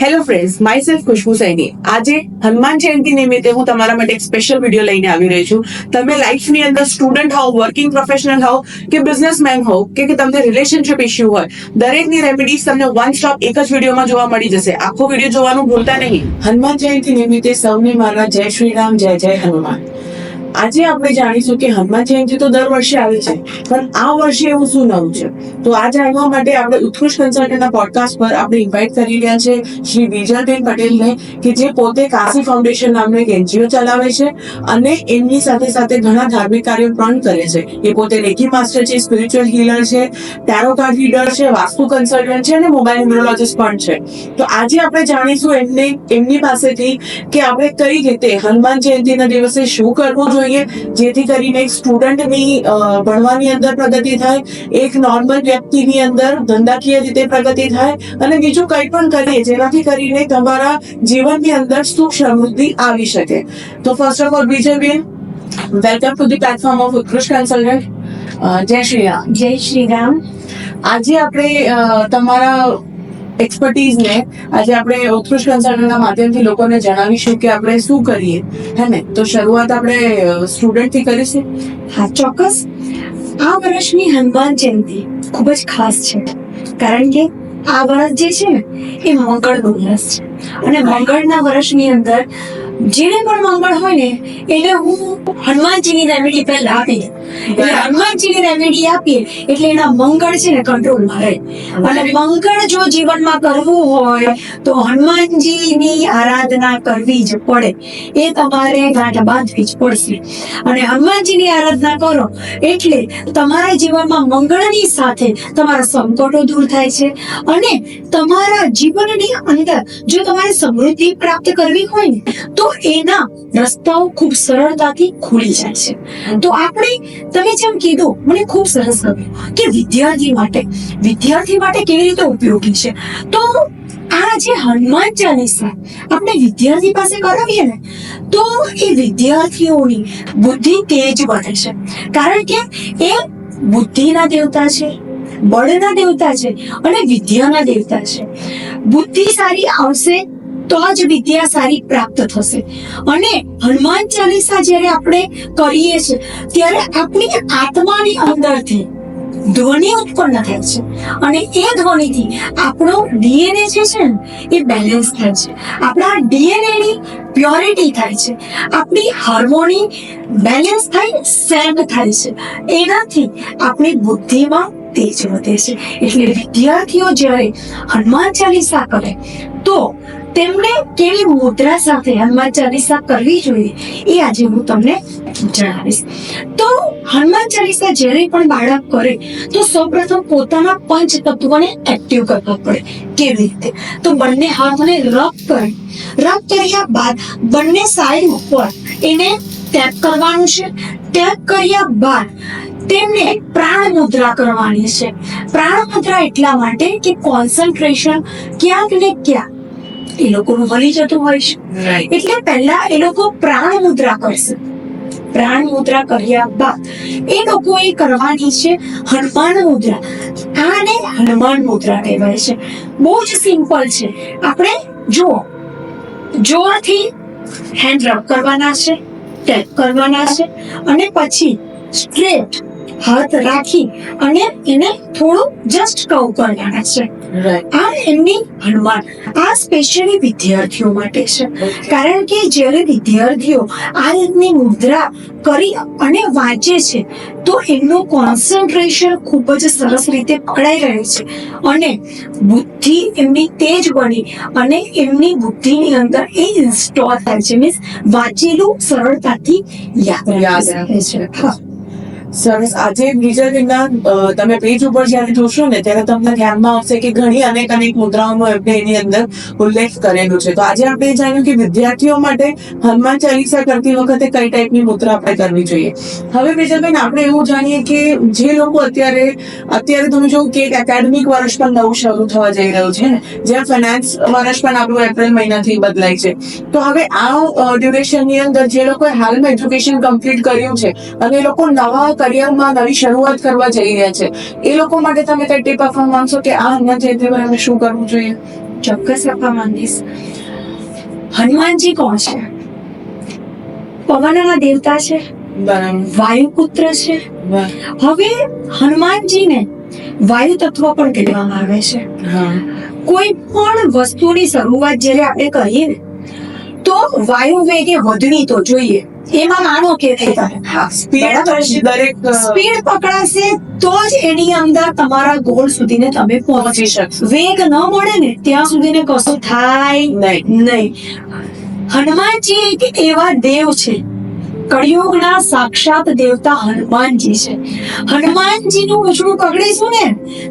Hello friends, my self ખુશ્બુ સૈની. આજે હનુમાન જયંતિ નિમિત્તે હું તમારા માટે એક સ્પેશિયલ વિડીયો લઈને આવી રહી છું. તમે લાઈફની અંદર સ્ટુડન્ટ હોવ, વર્કિંગ પ્રોફેશનલ હોવ કે બિઝનેસમેન હોવ કે તમને રિલેશનશિપ ઇશ્યુ હોય, દરેકની રેમેડીઝ તમને વન સ્ટોપ એક જ વિડીયોમાં જોવા મળી જશે. આખો વિડીયો જોવાનું ભૂલતા નહીં. હનુમાન જયંતિ નિમિત્તે સૌને મારા જય શ્રી રામ, જય જય હનુમાન. આજે આપણે જાણીશું કે હનુમાન જયંતિ તો દર વર્ષે આવે છે, પણ આ વર્ષે એવું શું નવું છે. તો આ જાણવા માટે આપણે ઉત્કૃષ્ટ કન્સલ્ટન્ટના પોડકાસ્ટ પર આપણે ઇન્વાઇટ કરી રહ્યા છે શ્રી વિજલબેન પટેલને, કે જે પોતે કાશી ફાઉન્ડેશન નામનું એક એનજીઓ ચલાવે છે અને એમની સાથે સાથે ઘણા ધાર્મિક કાર્યો પણ કરે છે. એ પોતે રેકી માસ્ટર છે, સ્પિરિચ્યુઅલ હીલર છે, ટેરો કાર્ડ રીડર છે, વાસ્તુ કન્સલ્ટન્ટ છે અને મોબાઈલ ન્યુમરોલોજીસ્ટ પણ છે. તો આજે આપણે જાણીશું એમની પાસેથી કે આપણે કઈ રીતે હનુમાન જયંતિના દિવસે શું કરવું જોઈએ જેથી કરીને એક સ્ટુડન્ટની ભણવાની અંદર પ્રગતિ થાય, એક નોર્મલ વ્યક્તિની અંદર ધંધાકીય રીતે પ્રગતિ થાય અને બીજું કંઈ પણ કરીએ જેનાથી કરીને તમારા જીવનની અંદર સુખ સમૃદ્ધિ આવી શકે. તો first of all Vijayben, welcome to the platform of Utkrusht consultant. જય શ્રી રામ. જય શ્રી રામ. આજે આપણે તમારા એક્સપર્ટીઝને આજે આપણે ઉત્કૃષ્ટ કન્સલ્ટન્ટના માધ્યમથી લોકોને જણાવીશું કે આપણે શું કરીએ, હે ને. તો શરૂઆત આપણે સ્ટુડન્ટથી કરીશું. હા, ચોક્કસ. આ વર્ષની હનુમાન જયંતિ ખૂબ જ ખાસ છે, કારણ કે આ વર્ષ જે છે ને એ મંગળનું વર્ષ છે અને મંગળના વર્ષની અંદર જેને પણ મંગળ હોય ને એને હું હનુમાનજીની રેમેડી પહેલા આપી દઉં. એટલે હનુમાનજીની રેમેડી આપીએ એટલે એના મંગળ છે ને કંટ્રોલમાં રહે. અને મંગળ જો જીવનમાં કરવું હોય તો હનુમાનજીની આરાધના કરવી જ પડે. એ તમારે ગાંઠ બાંધવી જ પડશે. અને હનુમાનજીની આરાધના કરો એટલે તમારા જીવનમાં મંગળની સાથે તમારા સંકટો દૂર થાય છે અને તમારા જીવનની અંદર જો તમારે સમૃદ્ધિ પ્રાપ્ત કરવી હોય ને તો એના રસ્તાઓ ખૂબ સરળતાથી ખુલી જાય છે. તો આપણે, તમે જેમ કીધું, મને ખૂબ સરસ ગમ્યું કે વિદ્યાર્થી માટે કેવી રીતે ઉપયોગી છે. તો આ જે હનુમાન ચાલીસા આપણે વિદ્યાર્થી પાસે કરાવીએ ને તો એ વિદ્યાર્થીઓની બુદ્ધિ તેજ બને છે, કારણ કે એ બુદ્ધિના દેવતા છે, બળના દેવતા છે અને વિદ્યાના દેવતા છે. બુદ્ધિ સારી આવશે તો જ વિદ્યા સારી પ્રાપ્ત થશે. અને હનુમાન ચાલીસા જ્યારે આપણે કરીએ છીએ ત્યારે આપણી આત્માની અંદરથી ધ્વનિ ઉત્પન્ન થાય છે અને એ ધ્વનિથી આપણો ડીએનએ જે છે ને એ બેલેન્સ થાય છે, આપણા ડીએનએ ની પ્યોરિટી થાય છે, આપણી હાર્મોની બેલેન્સ થાય, સેમ થાય છે. એનાથી આપણી બુદ્ધિમાં તેજ વધે છે. એટલે વિદ્યાર્થીઓ જ્યારે હનુમાન ચાલીસા કરે તો તેમને કેવી મુદ્રા સાથે હનુમાન ચાલીસા કરવી જોઈએ એ આજે હું તમને જણાવીશ. તો હનુમાન ચાલીસા જ્યારે પણ બાળક કરે તો સૌપ્રથમ પોતાના પંચ તત્વને એક્ટિવ કરવા પડે. કેવી રીતે? તો બંને હાથને રબ કર્યા બાદ બંને સાઈડ ઉપર એને ટેપ કરવાનું છે. ટેપ કર્યા બાદ તેમને પ્રાણ મુદ્રા કરવાની છે. પ્રાણ મુદ્રા એટલા માટે કે કોન્સન્ટ્રેશન ક્યાંક ને ક્યાંક એ લોકોનું મળી જતું હોય છે. એટલે પહેલા એ લોકો પ્રાણ મુદ્રા કરશે. પ્રાણ મુદ્રા કર્યા બાદ એ લોકોએ કરવાની છે હનુમાન મુદ્રા. આને હનુમાન મુદ્રા કહેવાય છે. બહુ જ સિમ્પલ છે. આપણે જુઓ, જોરથી હેન્ડ રબ કરવાના છે, ટેપ કરવાના છે અને પછી સ્ટ્રેટ હાથ રાખી અને એને થોડું જસ્ટ કર્વ કરવાના છે. આ એમની હનુમાન, આ સ્પેશિયલી વિદ્યાર્થીઓ માટે છે. કારણ કે જ્યારે વિદ્યાર્થીઓ આ રીતની મુદ્રા કરી અને વાંચે છે તો એમનું કોન્સન્ટ્રેશન ખૂબ જ સરસ રીતે પકડાઈ રહે છે અને બુદ્ધિ એમની તેજ બની અને એમની બુદ્ધિની અંદર એ ઇન્સ્ટોલ થાય છે. મીન્સ વાંચેલું સરળતાથી યાદ રહે છે. હા, સરસ. આજે વિજયબેનના તમે પેજ ઉપર જયારે જોશો ને ત્યારે તમને ધ્યાનમાં આવશે કે ઘણી અનેક મુદ્રાઓનો એમને એની અંદર ઉલ્લેખ કરેલો છે. તો આજે આપણે જાણ્યું કે વિદ્યાર્થીઓ માટે હનુમાન ચાલીસા કરતી વખતે કઈ ટાઈપની મુદ્રા આપણે કરવી જોઈએ. હવે વિજયબેન, આપણે એવું જાણીએ કે જે લોકો અત્યારે તમે જોવું કે એકેડેમિક વર્ષ પણ નવું શરૂ થવા જઈ રહ્યું છે ને, જ્યાં ફાઇનાન્સ વર્ષ પણ આપણું એપ્રિલ મહિનાથી બદલાય છે. તો હવે આ ડ્યુરેશનની અંદર જે લોકોએ હાલમાં એજ્યુકેશન કમ્પ્લીટ કર્યું છે અને એ લોકો નવા કરિયરમાં નવી શરૂઆત કરવા જઈ રહ્યા છે, એ લોકો માટે તમે કઈ ટીપ આપવા માંગશો કે આ હનુમાન જયંતિમાં શું કરવું જોઈએ? ચોક્કસ આપવા માંગીશ. હનુમાનજી કોણ છે? પવનના દેવતા છે, બરાબર. વાયુપુત્ર છે. હવે હનુમાનજીને વાયુ તત્વ પણ કહેવામાં આવે છે. હા. કોઈ પણ વસ્તુની શરૂઆત જ્યારે આપણે કરીએ ને તો વાયુ વેગે વધવી તો જોઈએ. એમાં માનો કે સ્પીડ દરેક સ્પીડ પકડાશે તો જ એની અંદર તમારા ગોલ સુધીને તમે પહોંચી શકશો. વેગ ન મળે ને ત્યાં સુધીને કશું થાય નહીં. હનુમાનજી એક એવા દેવ છે, કળિયુગના સાક્ષાત દેવતા હનુમાનજી છે. હનુમાનજીનું ઉછળું પકડીશું ને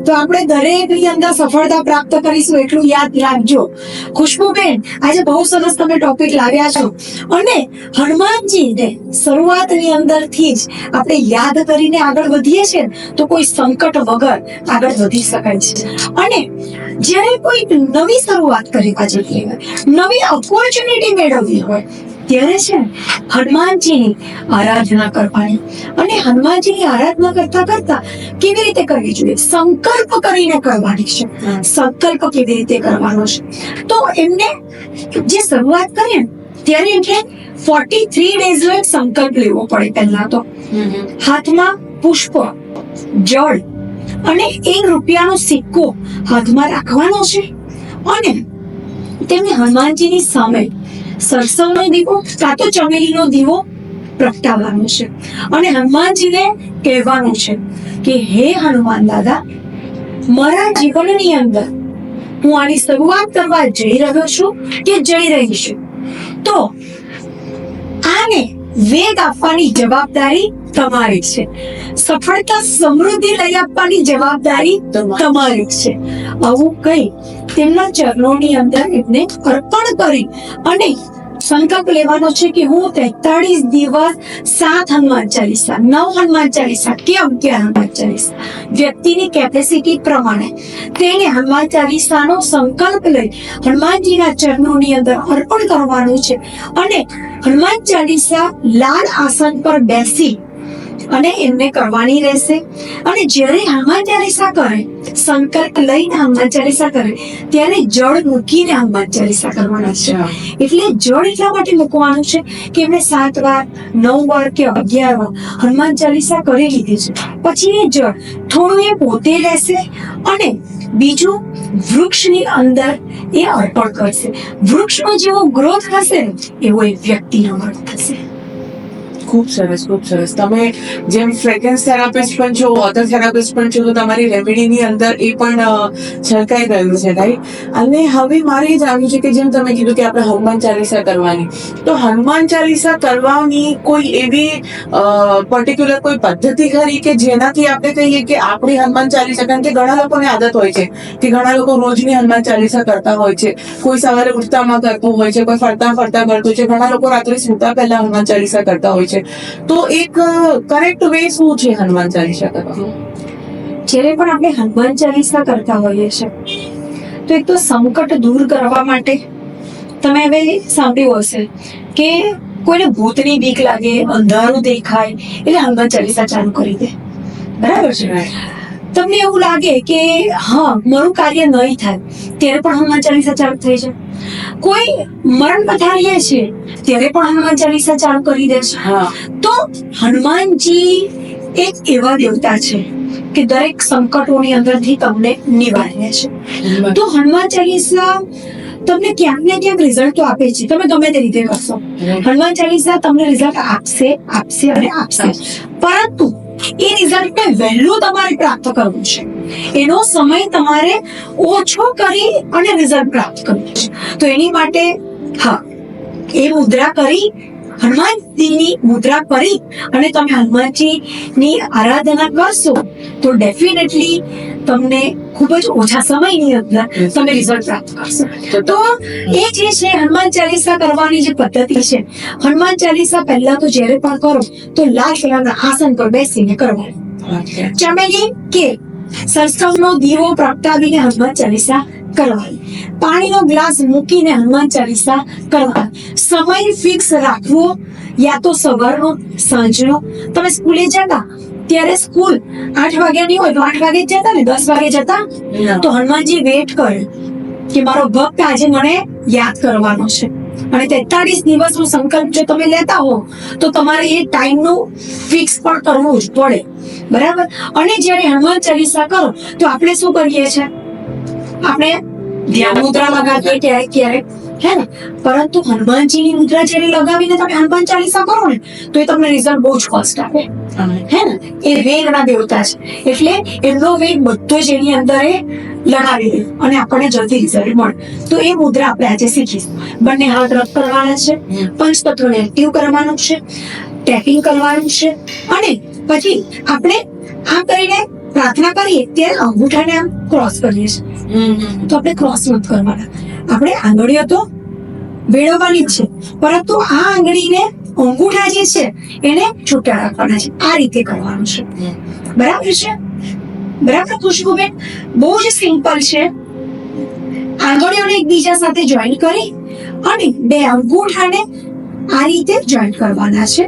તો આપણે દરેકની અંદર સફળતા પ્રાપ્ત કરીશું. એટલું યાદ રાખજો. ખુશ્બુબેન, આજે બહુ સરસ તમે ટોપિક લાવ્યા છો અને હનુમાનજીને શરૂઆતની અંદરથી જ આપણે યાદ કરીને આગળ વધીએ છીએ તો કોઈ સંકટ વગર આગળ વધી શકાય છે. અને જ્યારે કોઈ નવી શરૂઆત કરવા જઈએ હોય, નવી ઓપોર્ચ્યુનિટી મેળવવી હોય ત્યારે છે હનુમાનજીની આરાધના કરવાની. અને હનુમાનજીની આરાધના કરતા કરતા કેવી રીતે કરવી જોઈએ? સંકલ્પ કરીને કરવાની છે. સંકલ્પ કેવી રીતે કરવાનો છે? તો એમને જે શરૂઆત કરીએ ત્યારે એમને 43 ડેઝનો એક સંકલ્પ લેવો પડે. પહેલા તો હાથમાં પુષ્પ, જળ અને 1 રૂપિયાનો સિક્કો હાથમાં રાખવાનો છે અને તેમને હનુમાનજીની સામે સરસવનો દીવો કાં તો ચમેલીનો દીવો પ્રગટાવવાનો છે અને હનુમાનજીને કહેવાનું છે કે હે હનુમાન દાદા, મારા જીવનની અંદર હું આની શરૂઆત કરવા જઈ રહ્યો છું કે જઈ રહી છું, તો આને વેગ આપવાની જવાબદારી તમારી છે. સફળતા સમૃદ્ધિ લઈ આપવાની જવાબદારી તમારી છે. આવું કહી તેમના ચરણોની અંદર એમને અર્પણ કરી અને સંકલ્પ લેવાનો છે કે હું 43 દિવસ 7 હનુમાન ચાલીસા, 9 હનુમાન ચાલીસા કે 11 હનુમાન ચાલીસા વ્યક્તિની કેપેસિટી પ્રમાણે તેને હનુમાન ચાલીસાનો સંકલ્પ લઈ હનુમાનજીના ચરણોની અંદર અર્પણ કરવાનું છે અને હનુમાન ચાલીસા લાલ આસન પર બેસી અને એમને કરવાની રહેશે. અને જ્યારે હનુમાન ચાલીસા કરે, સંકલ્પ લઈને હનુમાન ચાલીસા કરે ત્યારે જળ મૂકીને હનુમાન ચાલીસા કરવાના છે. એટલે જળ એટલા માટે મૂકવાનું છે કે એમને 7 વાર, 9 વાર કે 11 વાર હનુમાન ચાલીસા કરી લીધી છે. પછી એ જળ થોડું એ પોતે લેશે અને બીજું વૃક્ષની અંદર એ અર્પણ કરશે. વૃક્ષનો જેવો ગ્રોથ થશે એવો એ વ્યક્તિનો ગ્રોથ થશે. ખૂબ સરસ, ખૂબ સરસ. તમે જેમ ફ્રેગ્રન્સ થેરાપિસ્ટ પણ છો, ઓથર થેરાપિસ્ટ પણ છો, તો તમારી રેમેડીની અંદર એ પણ છલકાઈ ગયું છે, રાઈટ? અને હવે મારે એ જાણવું છે કે જેમ તમે કીધું કે આપણે હનુમાન ચાલીસા કરવાની, તો હનુમાન ચાલીસા કરવાની કોઈ એવી પર્ટિક્યુલર કોઈ પદ્ધતિ ખરી કે જેનાથી આપણે કહીએ કે આપણી હનુમાન ચાલીસા? કારણ કે ઘણા લોકોને આદત હોય છે કે ઘણા લોકો રોજની હનુમાન ચાલીસા કરતા હોય છે. કોઈ સવારે ઉઠતામાં કરતું હોય છે, કોઈ ફરતા ફરતા કરતું છે, ઘણા લોકો રાત્રે સૂતા પહેલા હનુમાન ચાલીસા કરતા હોય છે. તો એક કરેક્ટ વે શું છે હનુમાન ચાલીસા કરવાનો? જ્યારે પણ આપણે હનુમાન ચાલીસા કરતા હોઈએ છીએ તો એક તો સંકટ દૂર કરવા માટે તમે હવે સાંભળ્યું હશે કે કોઈને ભૂતની બીક લાગે, અંધારું દેખાય એટલે હનુમાન ચાલીસા ચાલુ કરી દે. બરાબર છે? તમને એવું લાગે કે હા મારું કાર્ય નહીં થાય ત્યારે પણ હનુમાન ચાલીસા ચાલુ થઈ જાય. કોઈ મરણ પથારીએ છે ત્યારે પણ હનુમાન ચાલીસા ચાલુ કરી દે છે. તો હનુમાનજી એક એવા દેવતા છે કે દરેક સંકટોની અંદરથી તમને નિવારે છે. તો હનુમાન ચાલીસા તમને ક્યાંક ને ક્યાંક રિઝલ્ટ તો આપે છે. તમે ગમે તે રીતે કરશો, હનુમાન ચાલીસા તમને રિઝલ્ટ આપશે, આપશે અને આપશે. પરંતુ એ રિઝલ્ટને વહેલું તમારે પ્રાપ્ત કરવું છે. એનો સમય તમારે ઓછો કરી અને રિઝલ્ટ પ્રાપ્ત કરવું છે. તો એની માટે એ મુદ્રા કરી, હનુમાનજીની મુદ્રા કરી અને તમે હનુમાનજીની આરાધના કરશો તો ડેફિનેટલી તમને ખૂબ જ ઓછા સમયની અંદર તમે રિઝલ્ટ પ્રાપ્ત કરશો. તો એ જે છે હનુમાન ચાલીસા કરવાની જે પદ્ધતિ છે, હનુમાન ચાલીસા પહેલા તો જ્યારે પણ કરો તો લાલ કલરના આસન પર બેસીને કરવાનું. ચમેલી કે સરસવનો દીવો પ્રગટાવીને હનુમાન ચાલીસા કરવાની. પાણીનો ગ્લાસ મૂકીને હનુમાન ચાલીસા કરવાની. સમય ફિક્સ રાખવો, યા તો સવારનો, સાંજનો. તમે સ્કૂલે જતા ત્યારે સ્કૂલ 8 વાગ્યાની હોય તો 8 વાગે જતા ને 10 વાગે જતા, તો હનુમાનજી વેટ કરે કે મારો ભક્ત આજે મને યાદ કરવાનો છે, અને 43 દિવસનો સંકલ્પ જો તમે લેતા હો તો તમારે એ ટાઈમનું ફિક્સ પણ કરવું જ પડે, બરાબર. અને જ્યારે હનુમાન ચાલીસા કરો તો આપણે શું કરીએ છીએ, આપણે ધ્યાન મુદ્રા લગાવીએ ક્યારેક ક્યારેક, હે ને, પરંતુ હનુમાનજીની મુદ્રા જ્યારે લગાવીને તમે હનુમાન ચાલીસા કરો ને તો એ તમને રિઝલ્ટ બહુ જ ફાસ્ટ આપે, હે ને. એ વેગના દેવતા છે, એટલે એમનો વેગ બધો જ એની અંદર એ લગાવી દે અને આપણને જલ્દી રિઝલ્ટ મળે. તો એ મુદ્રા આપણે આજે શીખીશું. બંને હાથ રબ કરવાના છે, પંચતત્વને એક્ટિવ કરવાનું છે, ટેપિંગ કરવાનું છે, અને પછી આપણે આ કરીને પ્રાર્થના કરીએ ત્યારે અંગૂઠાને આમ ક્રોસ કરીએ છીએ. તો આપણે ક્રોસ નથી કરવાના, આપણે આંગળીઓ તો ભેળવવાની જ છે, પરંતુ આ આંગળીને અંગૂઠા જે છે એને છૂટા રાખવાના છે. આ રીતે કરવાનું છે, બરાબર છે? બરાબર ખુશ્બુબેન? બહુ જ સિમ્પલ છે. આંગળીઓને એકબીજા સાથે જોઈન કરી અને બે અંગૂઠાને આ રીતે જોઈન્ટ કરવાના છે.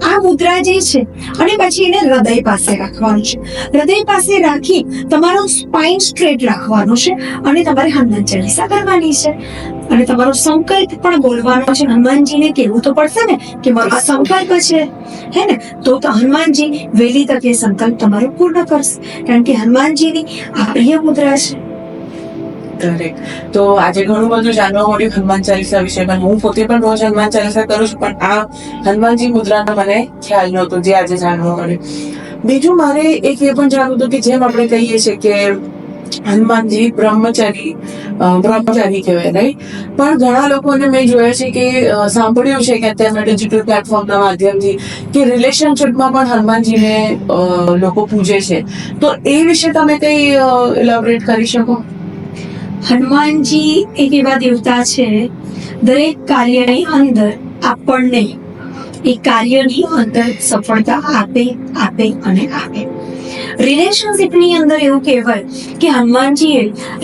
આ મુદ્રા જે છે અને પછી એને હૃદય પાસે રાખવાનું છે. હૃદય પાસે રાખી તમારો સ્પાઇન સ્ટ્રેટ રાખવાનો છે અને તમારે હનુમાન ચાલીસા કરવાની છે અને તમારો સંકલ્પ પણ બોલવાનો છે. હનુમાનજીને કહેવું તો પડશે ને કે મારો આ સંકલ્પ છે, હે ને. તો હનુમાનજી વહેલી તકે સંકલ્પ તમારો પૂર્ણ કરશે, કારણ કે હનુમાનજીની આ પ્રિય મુદ્રા છે. કરેક્ટ. તો આજે ઘણું બધું જાણવા મળ્યું હનુમાન ચાલીસા વિશે. પણ હું પોતે પણ રોજ હનુમાન ચાલીસા કરું છું, પણ આ હનુમાનજી મુદ્રાનો મને ખ્યાલ નહોતો, જે આજે જાણવા મળ્યું. બીજું મારે એક એ પણ જાણવું હતું કે જેમ આપણે કહીએ છીએ કે હનુમાનજી બ્રહ્મચારી કહેવાય, રાઈટ? પણ ઘણા લોકોને મેં જોયા છે કે સાંભળ્યું છે કે અત્યારના ડિજિટલ પ્લેટફોર્મના માધ્યમથી કે રિલેશનશિપમાં પણ હનુમાનજીને લોકો પૂજે છે. તો એ વિશે તમે કઈ ઇલેબોરેટ કરી શકો? હનુમાનજી એક એવા દેવતા છે, દરેક કાર્યની અંદર આપણને એ કાર્યની અંદર સફળતા આપે આપે અને આપે. રિલેશનશિપની અંદર એવું કહેવાય કે હનુમાનજીએ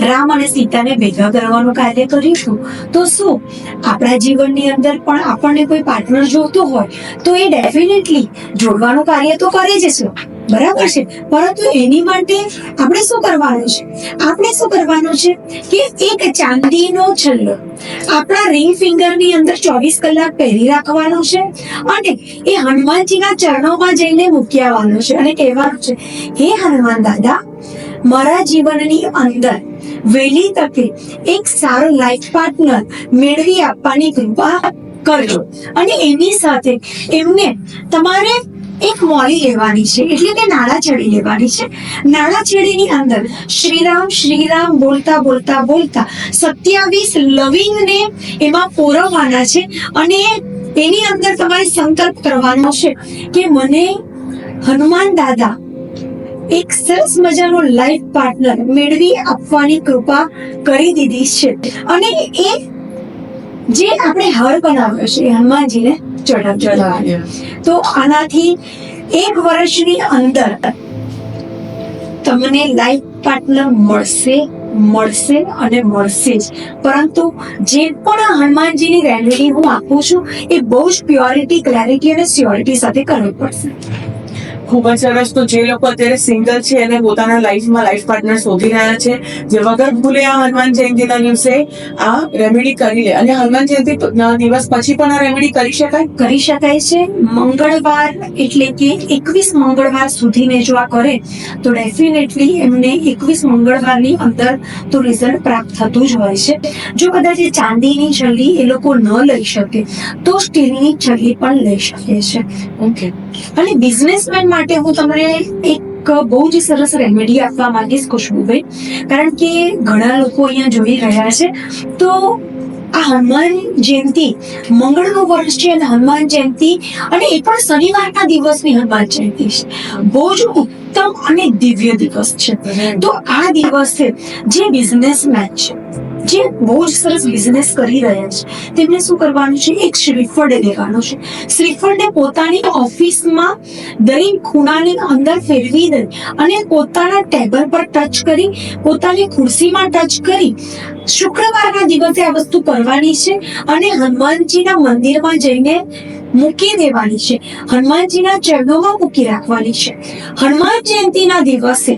રામ અને સીતાને ભેગા કરવાનું કાર્ય કર્યું તો શું આપણા જીવનની અંદર પણ આપણને કોઈ પાર્ટનર જોતું હોય તો એ ડેફિનેટલી જોડવાનું કાર્ય તો કરે જ છે, બરાબર છે. પરંતુ એની માટે આપણે શું કરવાનું છે? આપણે શું કરવાનું છે કે એક ચાંદીનો છલ્લો આપણા રિંગ ફિંગરની અંદર 24 કલાક પહેરી રાખવાનો છે અને એ હનુમાનજીના ચરણોમાં જઈને મૂકી આવવાનો છે અને કહેવાનું છે, હે હનુમાન દાદા, મારા જીવનની અંદર વહેલી તકે એક સારો લાઈફ પાર્ટનર મેળવી આપવાની કૃપા કરજો. અને એની સાથે એમને તમારે એક મોલી લેવાની છે, એટલે કે નાળાચેડી લેવાની છે. નાળાચેડીની અંદર શ્રીરામ શ્રીરામ બોલતા બોલતા બોલતા 27 લવિંગને એમાં પોરવવાના છે અને એની અંદર તમારે સંકલ્પ કરવાનો છે કે મને હનુમાન દાદા એક સરસ મજાનો લાઈફ પાર્ટનર મેળવી આપવાની કૃપા કરી દીધી છે. અને એ જે આપણે હાર બનાવ્યો છે હનુમાનજીને ચઢાવ્યો. તો આનાથી 1 વર્ષની અંદર તમને લાઈફ પાર્ટનર મળશે અને મળશે જ. પરંતુ જે પણ હનુમાનજીની રેમેડી હું આપું છું એ બહુ જ પ્યોરિટી, ક્લેરિટી અને સ્યોરિટી સાથે કરવી પડશે. ખૂબ જ સરસ. તો જે લોકો અત્યારે સિંગલ છે અને પોતાના લાઈફમાં લાઈફ પાર્ટનર શોધી રહ્યા છે, જે વગર ભૂલે આ હનુમાન જયંતિના દિવસે આ રેમેડી કરી લે. અને હનુમાન જયંતિ દિવસ પછી પણ આ રેમેડી કરી શકાય છે. મંગળવાર એટલે કે 21 મંગળવાર સુધીને જો આ કરે તો ડેફિનેટલી એમને 21 મંગળવારની અંદર તો રિઝલ્ટ પ્રાપ્ત થતું જ હોય છે. જો કદાચ એ ચાંદીની છલ્લી એ લોકો ન લઈ શકે તો સ્ટીલની છલ્લી પણ લઈ શકે છે. ઓકે. અને બિઝનેસમેન માટે હું તમને એક બહુ જ સરસ રેમેડી આપવા માંગીશ ખુશ્બુભાઈ, કારણ કે ઘણા લોકો અહીંયા જોઈ રહ્યા છે. તો આ હનુમાન જયંતિ મંગળનું વર્ષ છે અને હનુમાન જયંતિ અને એ પણ શનિવારના દિવસની હનુમાન જયંતિ છે. બહુ જ ઉત્તમ અને દિવ્ય દિવસ છે. તો આ દિવસે જે બિઝનેસમેન છે, જે બહુ જ સરસ બિઝનેસ કરી રહ્યા છે, તેમને શું કરવાનું છે? એક શ્રીફળ લેવાનું છે. શ્રીફળને પોતાની ઓફિસમાં દરેક ખૂણાની અંદર ફેરવી દે અને પોતાના ટેબલ પર ટચ કરી, પોતાની ખુરશીમાં ટચ કરી શુક્રવારના દિવસે આ વસ્તુ કરવાની છે અને હનુમાનજીના મંદિરમાં જઈને મૂકી દેવાની છે. હનુમાનજીના ચરણોમાં મૂકી રાખવાની છે. હનુમાન જયંતિના દિવસે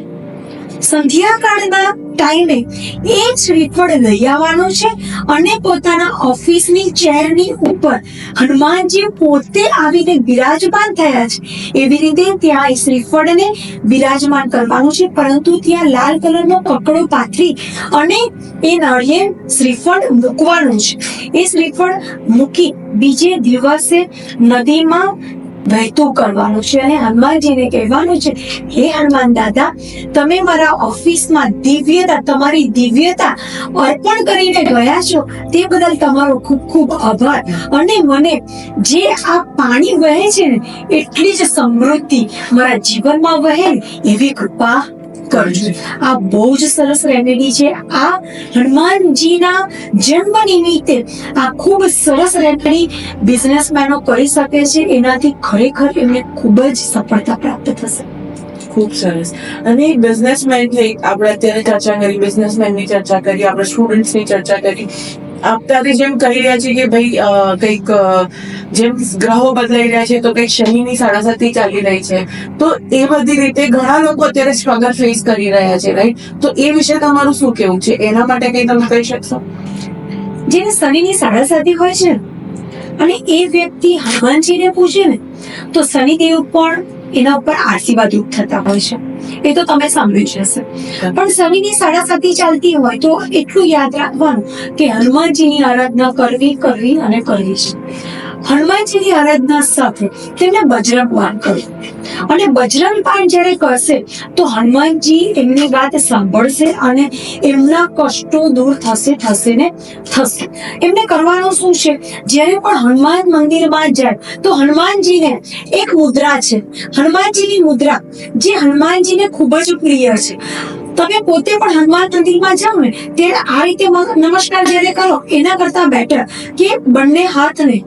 સંધ્યાકાળના ટાઈમે એ શ્રીફળ લઈ આવવાનું છે અને પોતાના ઓફિસની ચેરની ઉપર હનુમાનજી પોતે આવીને બિરાજમાન થયા છે એવી રીતે ત્યાં એ શ્રીફળને બિરાજમાન કરવાનું છે, પરંતુ ત્યાં લાલ કલરનો કકડો પાથરી અને એ નાળિયેર શ્રીફળ મૂકવાનું છે. એ શ્રીફળ મૂકી બીજે દિવસે નદીમાં વહેતું કરવાનું છે અને હનુમાનજીને કહેવાનું છે, હે હનુમાન દાદા, તમે મારા ઓફિસમાં તમારી દિવ્યતા અર્પણ કરીને ગયા છો તે બદલ તમારો ખૂબ ખૂબ આભાર, અને મને જે આ પાણી વહે છે ને એટલી જ સમૃદ્ધિ મારા જીવનમાં વહે એવી કૃપા કરજો. આ બહુ જ સરસ રેમેડી છે. આ હનુમાનજીના જન્મ નિમિત્તે આ ખૂબ સરસ રેમેડી બિઝનેસમેનો કરી શકે છે. એનાથી ખરેખર એમને ખૂબ જ સફળતા પ્રાપ્ત થશે. ખૂબ સરસ. અને બિઝનેસમેન થઈ આપણે અત્યારે ચર્ચા કરી, બિઝનેસમેનની ચર્ચા કરી, આપણે સ્ટુડન્ટ્સની ચર્ચા કરી. અત્યારે જેમ કહી રહ્યા છે કે ભાઈ કંઈક જેમ ગ્રહો બદલાઈ રહ્યા છે તો કંઈક શનિની સાડાસાતી ચાલી રહી છે, તો એ બધી રીતે ઘણા લોકો અત્યારે સ્ટ્રગલ ફેસ કરી રહ્યા છે, રાઈટ? તો એ વિશે તમારું શું કેવું છે? એના માટે કંઈ તમે કહી શકશો? જેને શનિની સાડાસાતી હોય છે અને એ વ્યક્તિ હનુમાનજીને પૂછે ને તો શનિદેવ પણ એના ઉપર આશીર્વાદરૂપ થતા હોય છે. એ તો તમે સાંભળ્યું જ હશે. પણ શનિની સાડાસાતી ચાલતી હોય તો એટલું યાદ રાખવાનું કે હનુમાનજીની આરાધના કરવી અને કરવી છે. હનુમાનજીની આરાધના સાથે તેમને બજરંગ બાણ કર્યું અને બજરંગ બાણ જ્યારે કરશે તો હનુમાનજી એમની વાત સાંભળશે અને એમના કષ્ટો દૂર થશે ને થશે. એમને કરવાનું શું છે? જ્યારે પણ હનુમાન મંદિરમાં જાય તો હનુમાનજીને એક મુદ્રા છે, હનુમાનજીની મુદ્રા જે હનુમાનજીને ખૂબ જ પ્રિય છે. તમે પોતે પણ હનુમાન મંદિરમાં જાઓ ને ત્યારે આ રીતે નમસ્કાર જ્યારે કરો એના કરતા બેટર કે બંને હાથને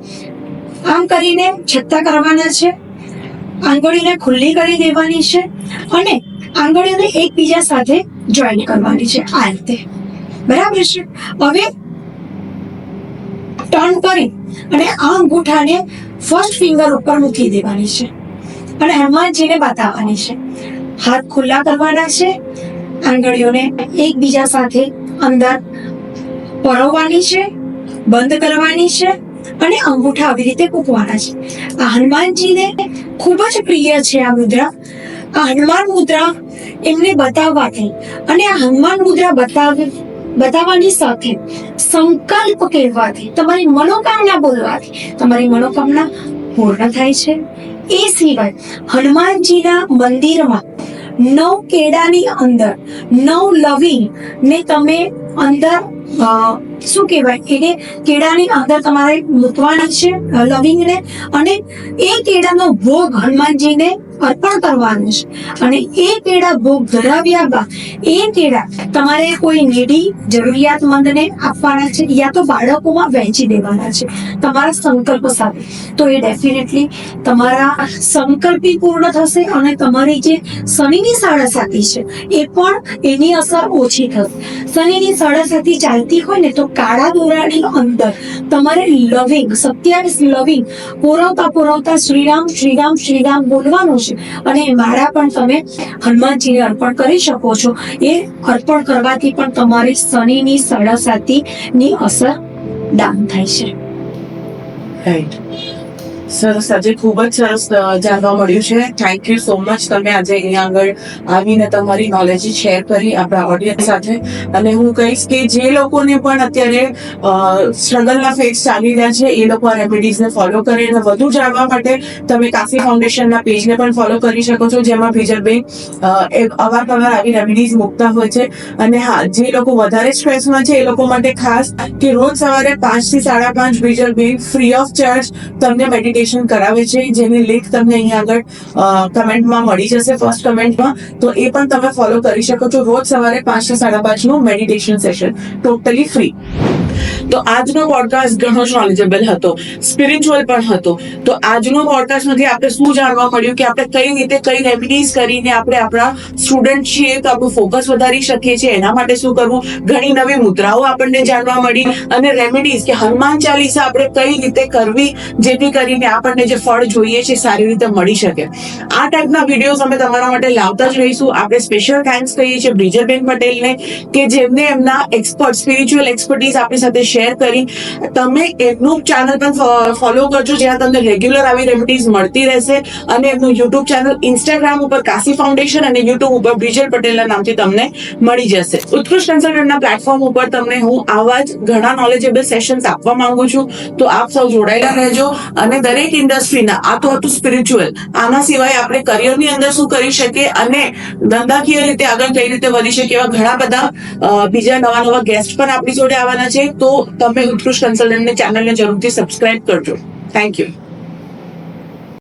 આમ કરીને છત્તા કરવાના છે, આંગળીને ખુલ્લી કરી દેવાની છે અને આંગળીઓને એકબીજા સાથે જોઈન્ટ કરવાની છે આ રીતે. બરાબર છે? હવે ટર્ન કરી અને આ અંગૂઠાને ફર્સ્ટ ફિંગર ઉપર મૂકી દેવાની છે અને હનુમાનજીને બતાવવાની છે. હાથ ખુલ્લા કરવાના છે, આંગળીઓને એકબીજા સાથે અંદર પરોવવાની છે, બંધ કરવાની છે અને અંગૂઠા આવી રીતે મૂકવાના છે. આ હનુમાનજીને ખૂબ જ પ્રિય છે આ મુદ્રા. આ હનુમાન મુદ્રા એમને બતાવવાથી અને આ હનુમાન મુદ્રા બતાવવાની સાથે સંકલ્પ કહેવાથી, તમારી મનોકામના બોલવાથી તમારી મનોકામના પૂર્ણ થાય છે. એ સિવાય હનુમાનજીના મંદિરમાં 9 કેળાની અંદર 9 લવિંગ ને તમે અંદર શું કહેવાય એને કેળાની અંદર તમારે મૂકવાના છે લવિંગને, અને એ કેળાનો ભોગ હનુમાનજીને અર્પણ કરવાનો છે. અને એ કેળા ભોગ ધરાવ્યા બાદ એ કેળા તમારે કોઈ નેડી જરૂરિયાતમંદને આપવાના છે યા તો બાળકોમાં વહેંચી દેવાના છે તમારા સંકલ્પ સાથે. તો એ ડેફિનેટલી તમારા સંકલ્પી પૂર્ણ થશે અને તમારી જે શનિની સાડાસાતી છે એ પણ એની અસર ઓછી થશે. શનિની સાડાસાતી ચાલતી હોય ને તો કાળા દોરાની અંદર તમારે લવિંગ 27 લવિંગ પુરવતા શ્રીરામ શ્રીરામ શ્રીરામ બોલવાનું છે અને એ માળા પણ તમે હનુમાનજીને અર્પણ કરી શકો છો. એ અર્પણ કરવાથી પણ તમારી શનિની સાડાસાતીની અસર ડાઉન થાય છે. રાઈટ. સરસ. આજે ખૂબ જ સરસ જાણવા મળ્યું છે. Thank you so much. તમે આજે અહીંયા આગળ આવીને તમારી નોલેજ શેર કરી આપણા ઓડિયન્સ સાથે. અને હું કહીશ કે જે લોકોને પણ અત્યારે સ્ટ્રગલના ફેઝ ચાલી રહ્યા છે એ લોકો આ રેમેડીઝને ફોલો કરે. અને વધુ જાણવા માટે તમે કાશી ફાઉન્ડેશનના પેજને પણ ફોલો કરી શકો છો, જેમાં ભીજલબેન અવારનવાર આવી રેમેડીઝ મૂકતા હોય છે. અને હા, જે લોકો વધારે સ્ટ્રેસમાં છે એ લોકો માટે ખાસ કે રોજ સવારે 5 થી 5:30 ભીજલબેન ફ્રી ઓફ ચાર્જ તમને મેડિટેશન કરાવે છે, જેની લિંક તમને અહીંયા આગળ કમેન્ટમાં મળી જશે, ફર્સ્ટ કમેન્ટમાં. તો એ પણ તમે ફોલો કરી શકો છો. રોજ સવારે 5 થી 5:30 નું મેડિટેશન સેશન ટોટલી ફ્રી. તો આજનો પોડકાસ્ટ ઘણો જ નોલેજેબલ હતો, સ્પિરિચ્યુઅલ પણ હતો. તો આજનો પોડકાસ્ટમાંથી આપણે શું જાણવા મળ્યું કે આપણે કઈ રીતે કઈ રેમિડીઝ કરીને આપણે આપણા સ્ટુડન્ટ છીએ તો આપણું ફોકસ વધારી શકીએ છીએ, એના માટે શું કરવું, ઘણી નવી મુદ્રાઓ આપણને જાણવા મળી, અને રેમિડીઝ કે હનુમાન ચાલીસા આપણે કઈ રીતે કરવી જેથી કરીને આપણને જે ફળ જોઈએ છે સારી રીતે મળી શકે. આ ટાઈપના વિડીયોઝ અમે તમારા માટે લાવતા જ રહીશું. આપણે સ્પેશિયલ થેન્ક્સ કહીએ છીએ બ્રિજલબેન પટેલને કે જેમને એમના એક્સપર્ટ સ્પિરિચ્યુઅલ એક્સપર્ટીઝ આપણી સાથે શેર કરી. તમે એમનું ચેનલ પણ ફોલો કરજો જ્યાં તમને રેગ્યુલર આવી રેમિડીઝ મળતી રહેશે, અને એમનું યુટ્યુબ ચેનલ, ઇન્સ્ટાગ્રામ ઉપર કાશી ફાઉન્ડેશન અને યુટ્યુબ ઉપર બ્રિજલ પટેલના નામથી તમને મળી જશે. ઉત્કૃષ્ટ કન્સલ્ટન્ટના પ્લેટફોર્મ ઉપર તમને હું આવા જ ઘણા નોલેજેબલ સેશન્સ આપવા માંગુ છું. તો આપ સૌ જોડાયેલા રહેજો. અને દરેક ઇન્ડસ્ટ્રીના, આ તો હતું સ્પિરિચ્યુઅલ, આના સિવાય આપણે કરિયરની અંદર શું કરી શકીએ અને ધંધાકીય રીતે આગળ કઈ રીતે વધી શકીએ એવા ઘણા બધા બીજા નવા ગેસ્ટ પણ આપણી જોડે આવવાના છે. તો તમે ઉત્કૃષ્ટ કન્સલ્ટન્ટની ચેનલને જરૂરથી સબસ્ક્રાઇબ કરજો. Thank you.